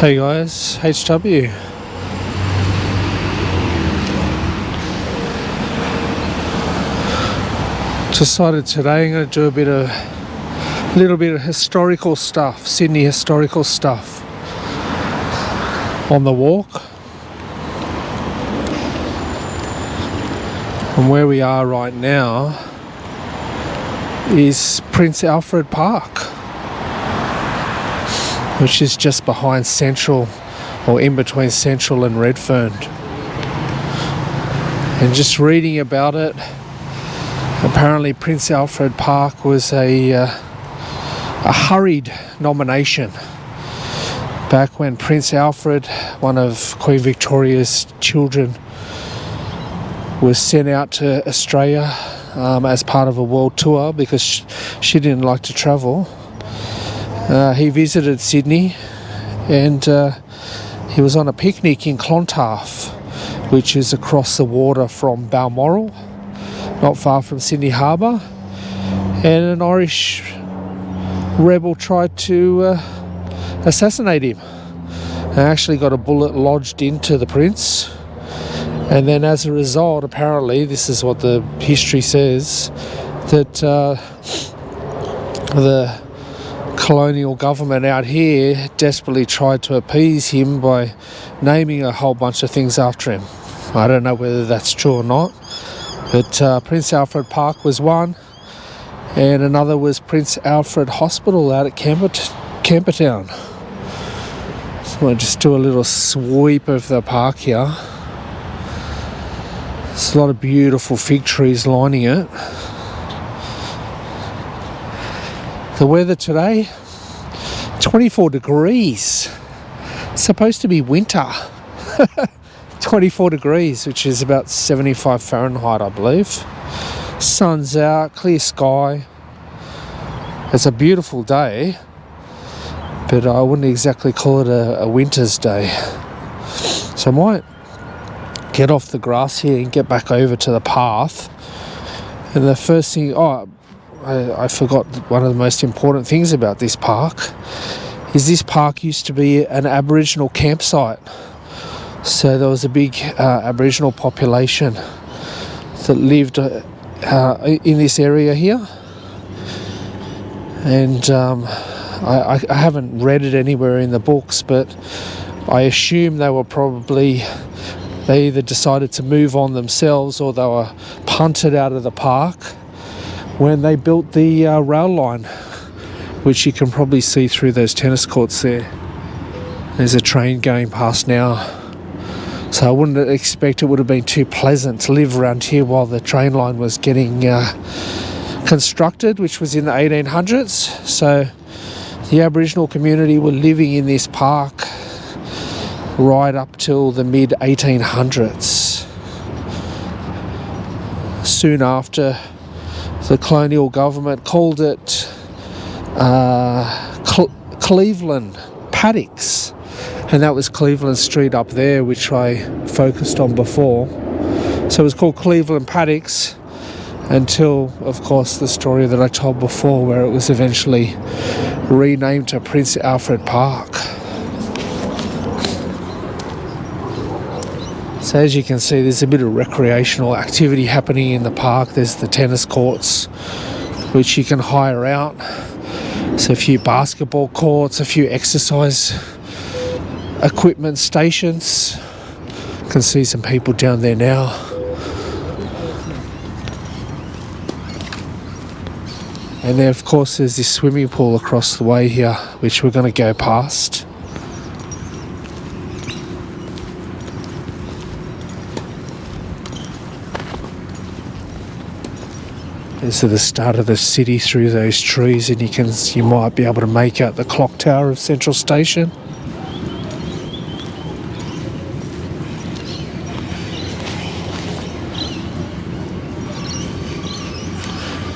Hey guys, HW. Decided today I'm going to do a little bit of historical stuff, Sydney historical stuff on the walk. And where we are right now is Prince Alfred Park, which is just behind Central, or in between Central and Redfern. And just reading about it, apparently Prince Alfred Park was a hurried nomination back when Prince Alfred, one of Queen Victoria's children, was sent out to Australia as part of a world tour because she didn't like to travel. He visited Sydney and he was on a picnic in Clontarf, which is across the water from Balmoral, not far from Sydney Harbour, and an Irish rebel tried to assassinate him and actually got a bullet lodged into the prince. And then as a result, apparently, this is what the history says, that the colonial government out here desperately tried to appease him by naming a whole bunch of things after him. I don't know whether that's true or not, but Prince Alfred Park was one, and another was Prince Alfred Hospital out at Campertown. So I'll just do a little sweep of the park here. There's a lot of beautiful fig trees lining it. The weather today, 24 degrees. It's supposed to be winter. 24 degrees, which is about 75 Fahrenheit, I believe. Sun's out, clear sky. It's a beautiful day, but I wouldn't exactly call it a winter's day. So I might get off the grass here and get back over to the path. And the first thing, I forgot one of the most important things about this park is this park used to be an Aboriginal campsite. So there was a big Aboriginal population that lived in this area here. And I haven't read it anywhere in the books, but I assume they either decided to move on themselves or they were punted out of the park when they built the rail line, which you can probably see through those tennis courts there. There's a train going past now. So I wouldn't expect it would have been too pleasant to live around here while the train line was getting constructed, which was in the 1800s. So the Aboriginal community were living in this park right up till the mid-1800s. Soon after, the colonial government called it Cleveland Paddocks, and that was Cleveland Street up there, which I focused on before. So it was called Cleveland Paddocks until, of course, the story that I told before, where it was eventually renamed to Prince Alfred Park. So as you can see, there's a bit of recreational activity happening in the park. There's the tennis courts, which you can hire out. So a few basketball courts, a few exercise equipment stations. You can see some people down there now. And then of course there's this swimming pool across the way here, which we're going to go past. This is the start of the city through those trees, and you might be able to make out the clock tower of Central Station.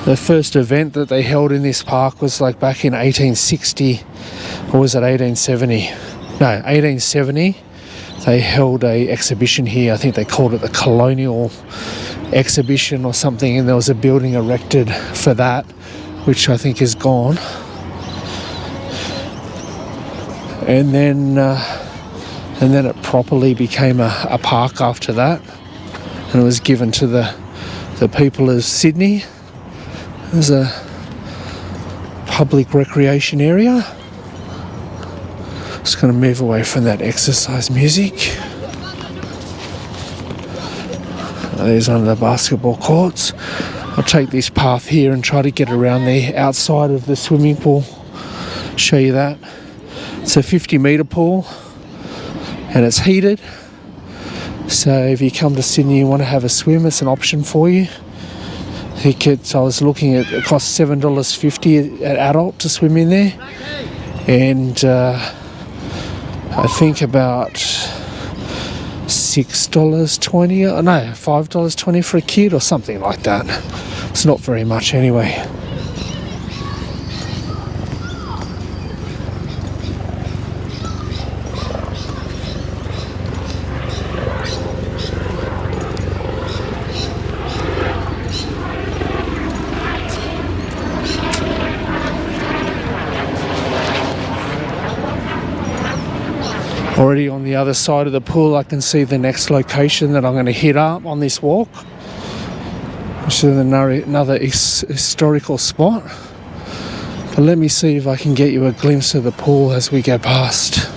The first event that they held in this park was like back in 1860, or was it 1870? No, 1870. They held a exhibition here. I think they called it the Colonial Exhibition or something, and there was a building erected for that, which I think is gone. and then it properly became a park after that, and it was given to the people of Sydney as a public recreation area. Just going to move away from that exercise music. There's one of the basketball courts. I'll take this path here and try to get around the outside of the swimming pool. Show you that. It's a 50-metre pool and it's heated. So if you come to Sydney and you want to have a swim, it's an option for you. I was looking at it costs $7.50 an adult to swim in there. And I think about $6.20, no, $5.20 for a kid or something like that. It's not very much anyway. Already on the other side of the pool, I can see the next location that I'm going to hit up on this walk, which is another historical spot. But let me see if I can get you a glimpse of the pool as we go past.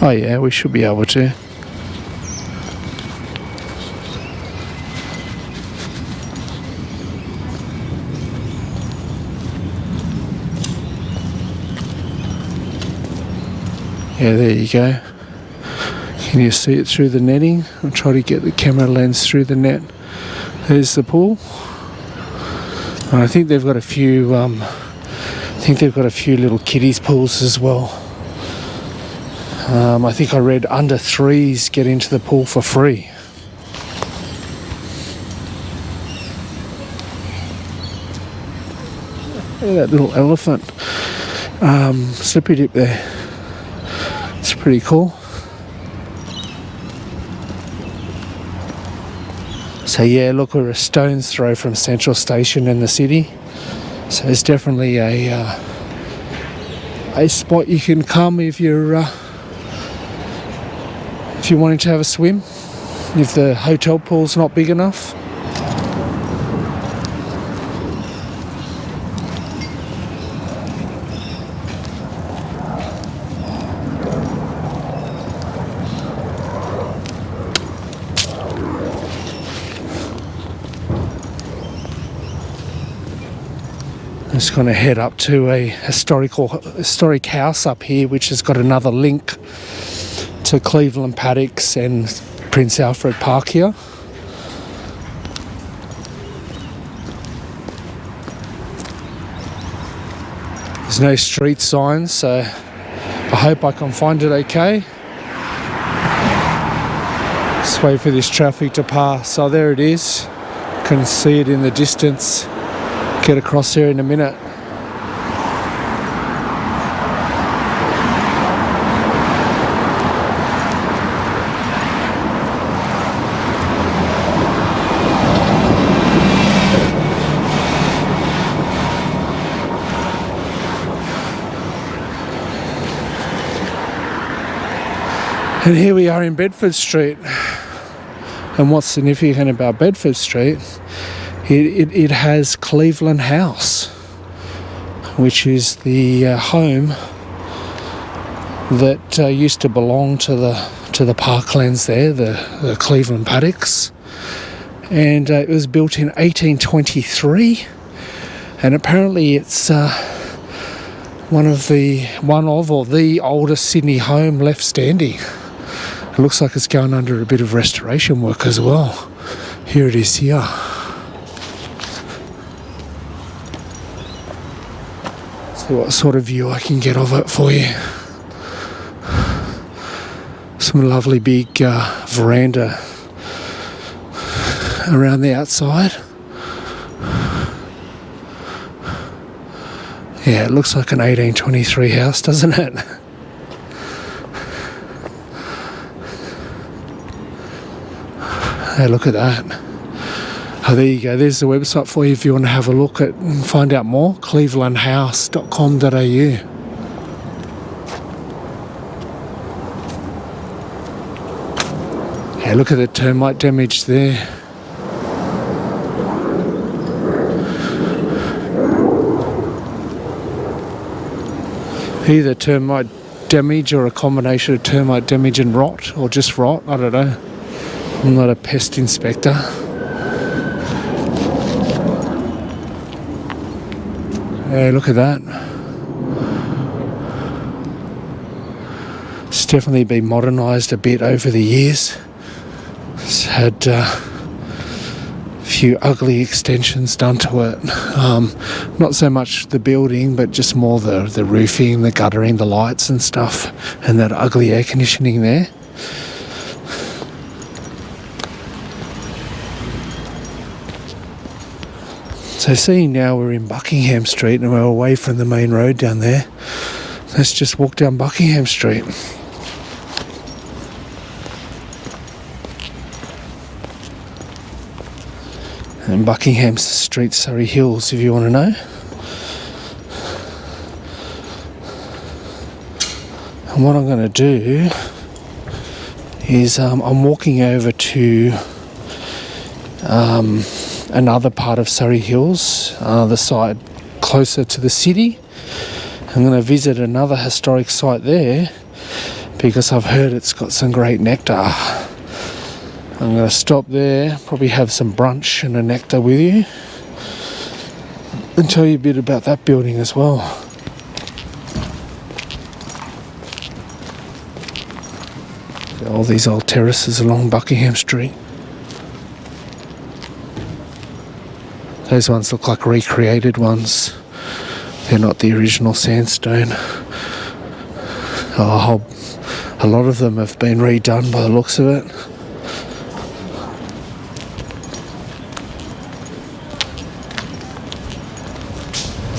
Oh yeah, we should be able to. Yeah, there you go. Can you see it through the netting? I'll try to get the camera lens through the net. There's the pool. And I think they've got a few little kiddies pools as well. I think I read under 3s get into the pool for free. Look at that little elephant slippy dip there. It's pretty cool. So yeah, look, we're a stone's throw from Central Station in the city. So it's definitely a spot you can come if you're wanting to have a swim, if the hotel pool's not big enough. I'm just going to head up to a historic house up here, which has got another link to Cleveland Paddocks and Prince Alfred Park here. There's no street signs, so I hope I can find it okay. Just wait for this traffic to pass. So there it is. You can see it in the distance. Get across there in a minute. And here we are in Bedford Street. And what's significant about Bedford Street, it has Cleveland House, which is the home that used to belong to the parklands there, the Cleveland Paddocks. And it was built in 1823, and apparently it's one of the oldest Sydney home left standing. It looks like it's going under a bit of restoration work as well. Here it is here. See what sort of view I can get of it for you. Some lovely big veranda around the outside. Yeah, it looks like an 1823 house, doesn't it? Hey, look at that. Oh, there you go. There's the website for you if you want to have a look at and find out more. clevelandhouse.com.au. Hey, look at the termite damage there. Either termite damage or a combination of termite damage and rot, or just rot, I don't know. I'm not a pest inspector. Hey, look at that. It's definitely been modernised a bit over the years. It's had a few ugly extensions done to it. Not so much the building, but just more the roofing, the guttering, the lights and stuff, and that ugly air conditioning there. So seeing now we're in Buckingham Street and we're away from the main road down there, let's just walk down Buckingham Street. And Buckingham Street, Surrey Hills, if you want to know. And what I'm going to do is I'm walking over to another part of Surrey Hills, the side closer to the city. I'm going to visit another historic site there because I've heard it's got some great nectar. I'm going to stop there, probably have some brunch and a nectar with you, and tell you a bit about that building as well. All these old terraces along Buckingham Street. Those ones look like recreated ones. They're not the original sandstone. A lot of them have been redone by the looks of it.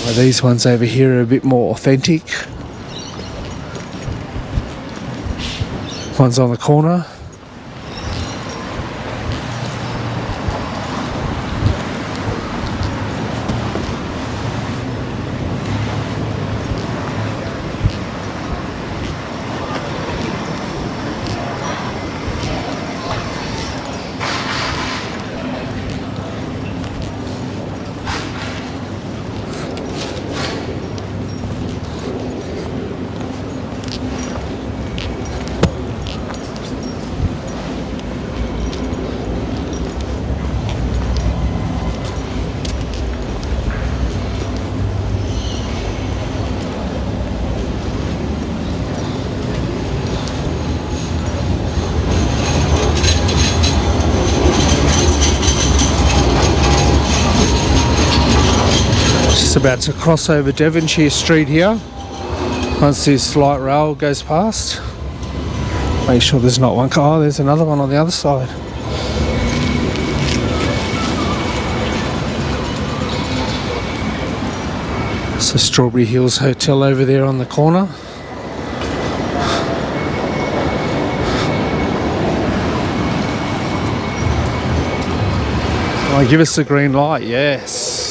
Well, these ones over here are a bit more authentic. One's on the corner. About to cross over Devonshire Street here. Once this light rail goes past, make sure there's not one car. There's another one on the other side. It's the Strawberry Hills Hotel over there on the corner. Oh, give us the green light, yes.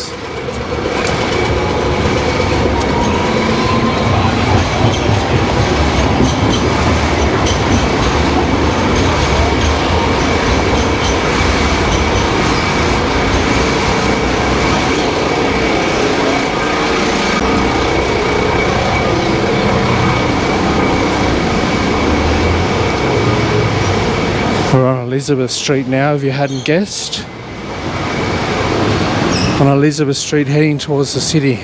We're on Elizabeth Street now, if you hadn't guessed. On Elizabeth Street heading towards the city.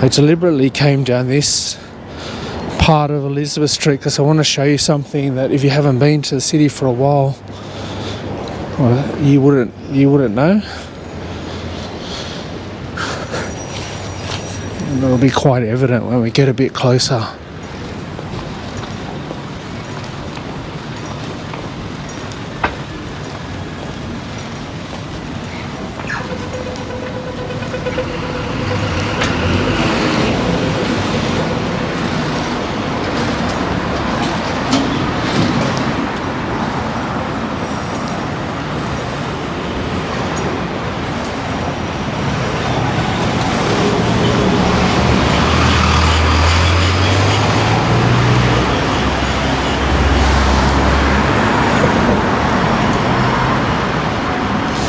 I deliberately came down this part of Elizabeth Street because I want to show you something that if you haven't been to the city for a while, well, you wouldn't know. And it'll be quite evident when we get a bit closer.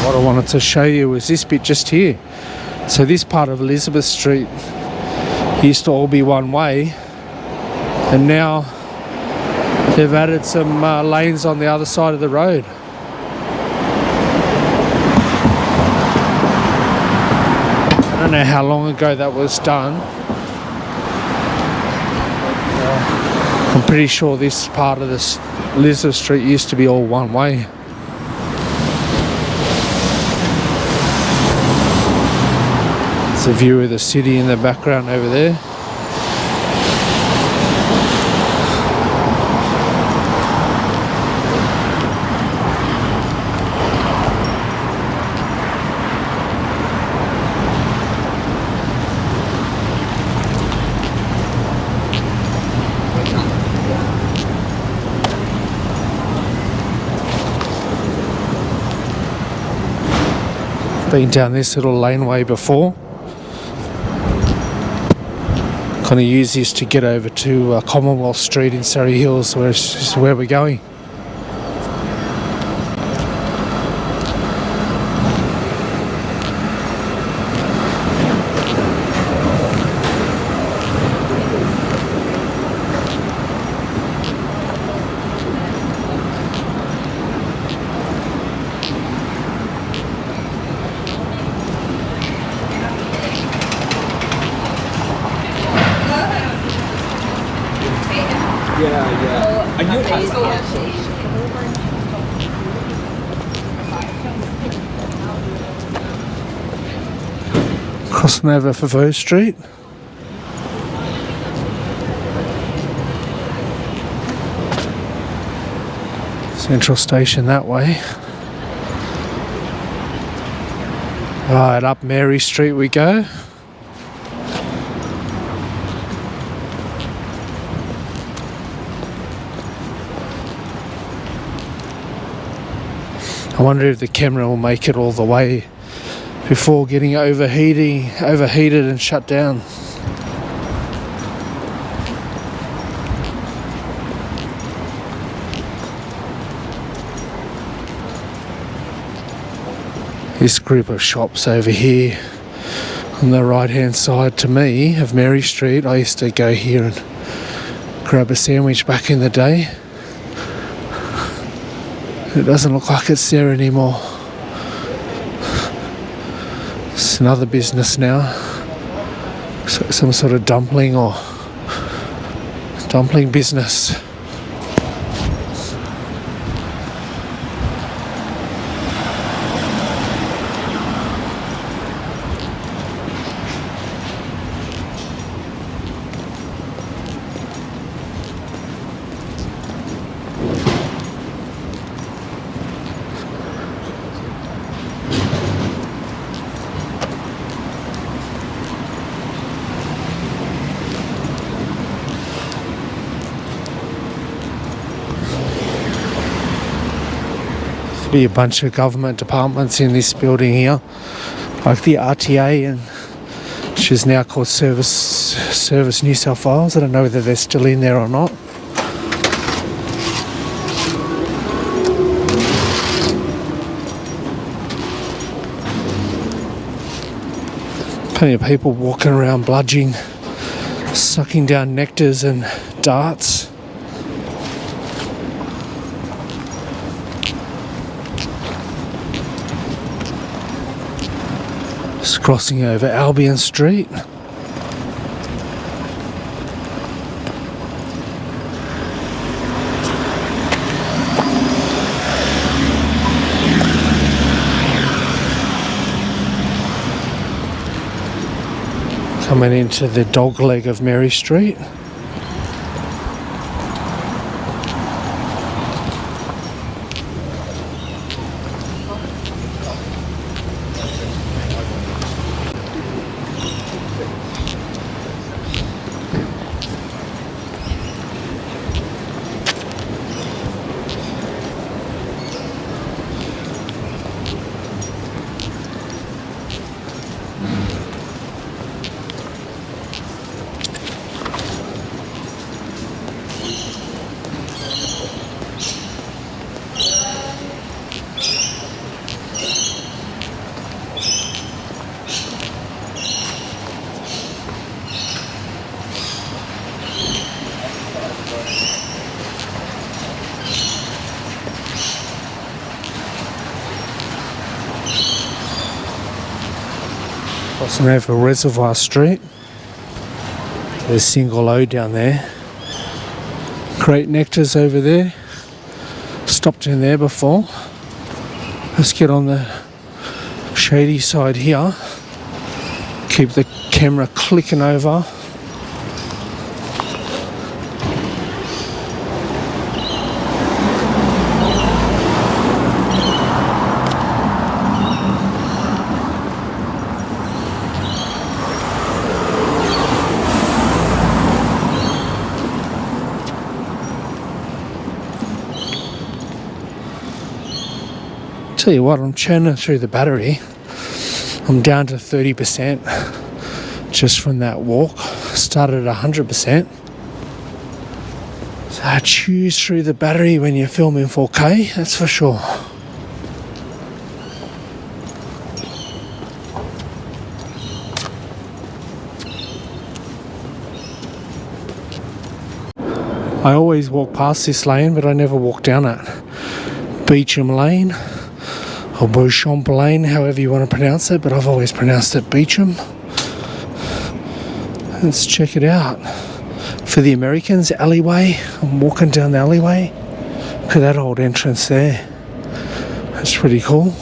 What I wanted to show you was this bit just here. So this part of Elizabeth Street used to all be one way, and now they've added some lanes on the other side of the road. I don't know how long ago that was done. I'm pretty sure this part of this Elizabeth Street used to be all one way. A view of the city in the background over there. Been down this little laneway before. Kind of use this to get over to Commonwealth Street in Surrey Hills, where it's just where we're going. Crossing over Foveaux Street. Central Station that way. Right, up Mary Street we go. I wonder if the camera will make it all the way before getting overheated and shut down. This group of shops over here on the right hand side to me of Mary Street, I used to go here and grab a sandwich back in the day. It doesn't look like it's there anymore. It's another business now. Some sort of dumpling business. Be a bunch of government departments in this building here, like the RTA, which is now called Service New South Wales. I don't know whether they're still in there or not. Plenty of people walking around bludging, sucking down nectars and darts. Crossing over Albion Street. Coming into the dog leg of Mary Street. Crossing over Reservoir Street. There's Single O down there. Great nectars over there. Stopped in there before. Let's get on the shady side here. Keep the camera clicking over. Tell you what, I'm churning through the battery. I'm down to 30% just from that walk. Started at 100%. So I chews through the battery when you're filming 4K, that's for sure. I always walk past this lane, but I never walk down it. Beauchamp Lane. Or Beauchamp Lane, however you want to pronounce it, but I've always pronounced it Beauchamp. Let's check it out. For the Americans, alleyway. I'm walking down the alleyway. Look at that old entrance there. That's pretty cool.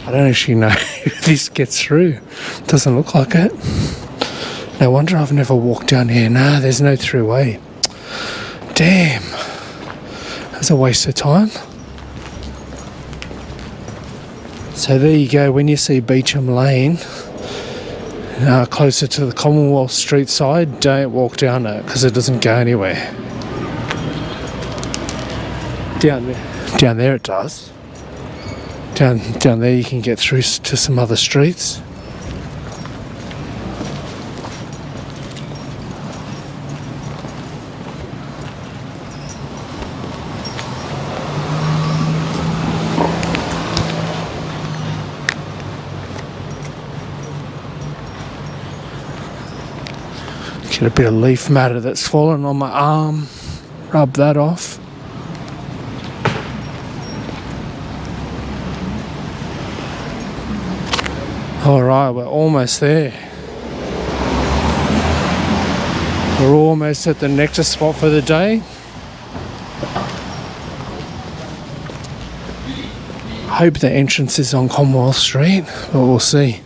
I don't actually know if this gets through. Doesn't look like it. No wonder I've never walked down here. Nah, there's no throughway. Damn. That's a waste of time. So there you go. When you see Beauchamp Lane, closer to the Commonwealth Street side, don't walk down it because it doesn't go anywhere. Down there it does. Down there you can get through to some other streets. Get a bit of leaf matter that's fallen on my arm. Rub that off. Alright, we're almost there. We're almost at the nectar spot for the day. Hope the entrance is on Commonwealth Street, but we'll see.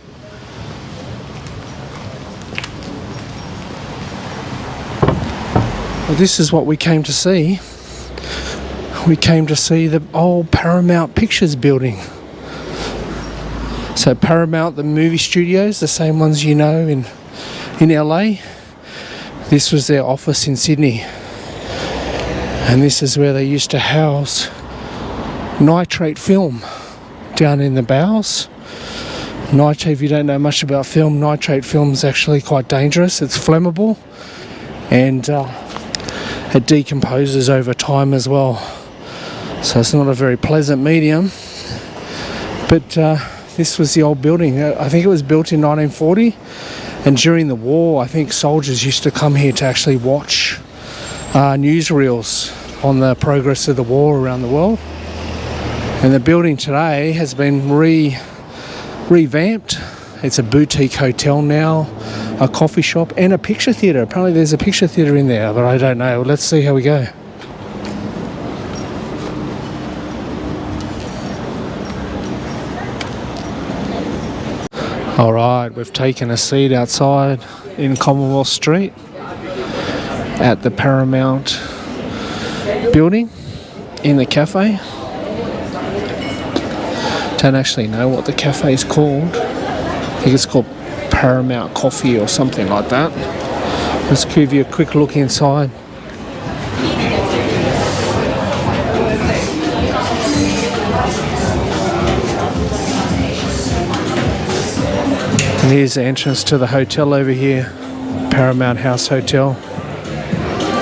Well, this is what we came to see. We came to see the old Paramount Pictures building. So Paramount, the movie studios, the same ones you know in LA. This was their office in Sydney. And this is where they used to house nitrate film down in the bowels. Nitrate, if you don't know much about film, nitrate film is actually quite dangerous. It's flammable and it decomposes over time as well. So it's not a very pleasant medium. But this was the old building. I think it was built in 1940, and during the war I think soldiers used to come here to actually watch newsreels on the progress of the war around the world. And the building today has been revamped It's a boutique hotel now, a coffee shop and a picture theatre. Apparently there's a picture theatre in there, but I don't know. Let's see how we go. Alright, we've taken a seat outside in Commonwealth Street at the Paramount building in the cafe. Don't actually know what the cafe is called. I think it's called Paramount Coffee or something like that. Let's give you a quick look inside. And here's the entrance to the hotel over here, Paramount House Hotel.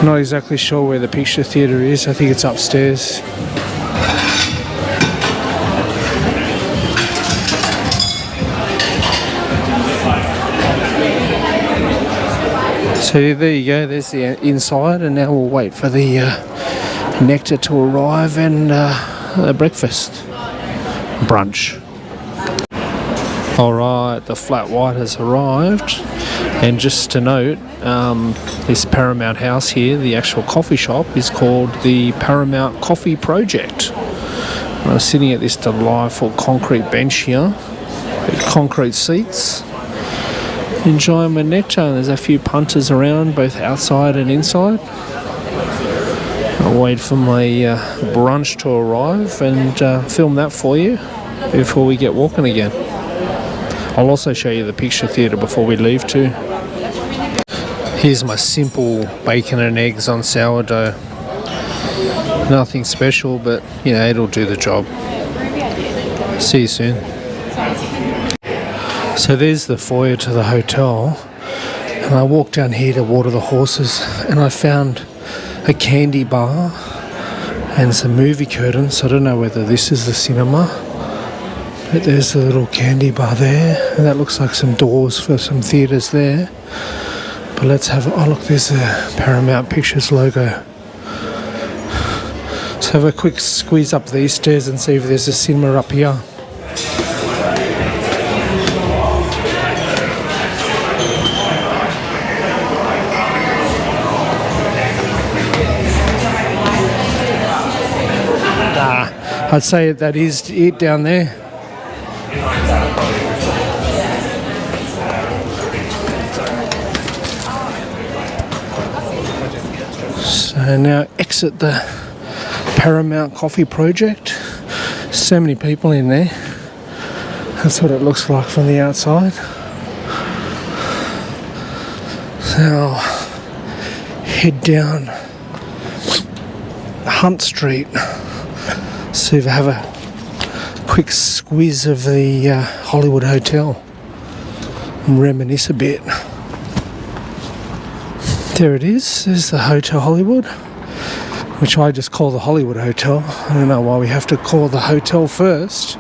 Not exactly sure where the picture theatre is. I think it's upstairs. So there you go, there's the inside, and now we'll wait for the nectar to arrive and the breakfast brunch. Alright, the flat white has arrived, and just to note, this Paramount House here, the actual coffee shop, is called the Paramount Coffee Project. I'm sitting at this delightful concrete bench here with concrete seats, enjoying my nectar. There's a few punters around, both outside and inside. I'll wait for my brunch to arrive and film that for you before we get walking again. I'll also show you the picture theatre before we leave too. Here's my simple bacon and eggs on sourdough. Nothing special, but you know, it'll do the job. See you soon. So there's the foyer to the hotel, and I walked down here to water the horses, and I found a candy bar and some movie curtains. I don't know whether this is the cinema, but there's a little candy bar there, and that looks like some doors for some theatres there. But let's have a look. There's a Paramount Pictures logo. Let's have a quick squeeze up these stairs and see if there's a cinema up here. I'd say that is it down there. So now exit the Paramount Coffee Project. So many people in there. That's what it looks like from the outside. So I'll head down Hunt Street. See if I have a quick squeeze of the Hollywood Hotel and reminisce a bit. There it is. There's the Hotel Hollywood, which I just call the Hollywood Hotel. I don't know why we have to call the hotel first,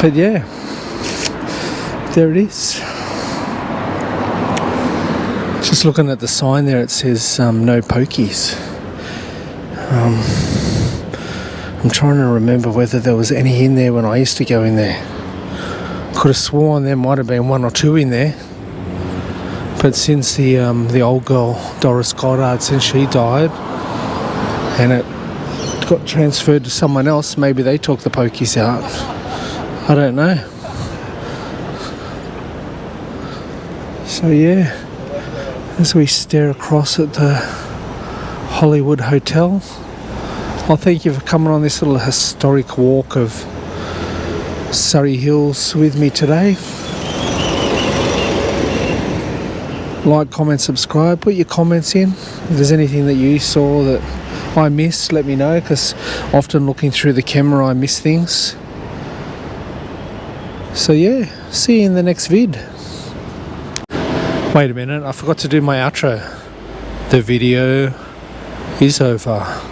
but yeah, there it is. Just looking at the sign there, it says no pokies. I'm trying to remember whether there was any in there when I used to go in there. Could have sworn there might have been one or two in there, but since the old girl Doris Goddard, since she died and it got transferred to someone else, maybe they took the pokies out. I don't know. So yeah, as we stare across at the Hollywood Hotel, well, thank you for coming on this little historic walk of Surrey Hills with me today. Like, comment, subscribe, put your comments in. If there's anything that you saw that I missed, let me know, because often looking through the camera I miss things. So yeah, see you in the next vid. Wait a minute, I forgot to do my outro. The video is over.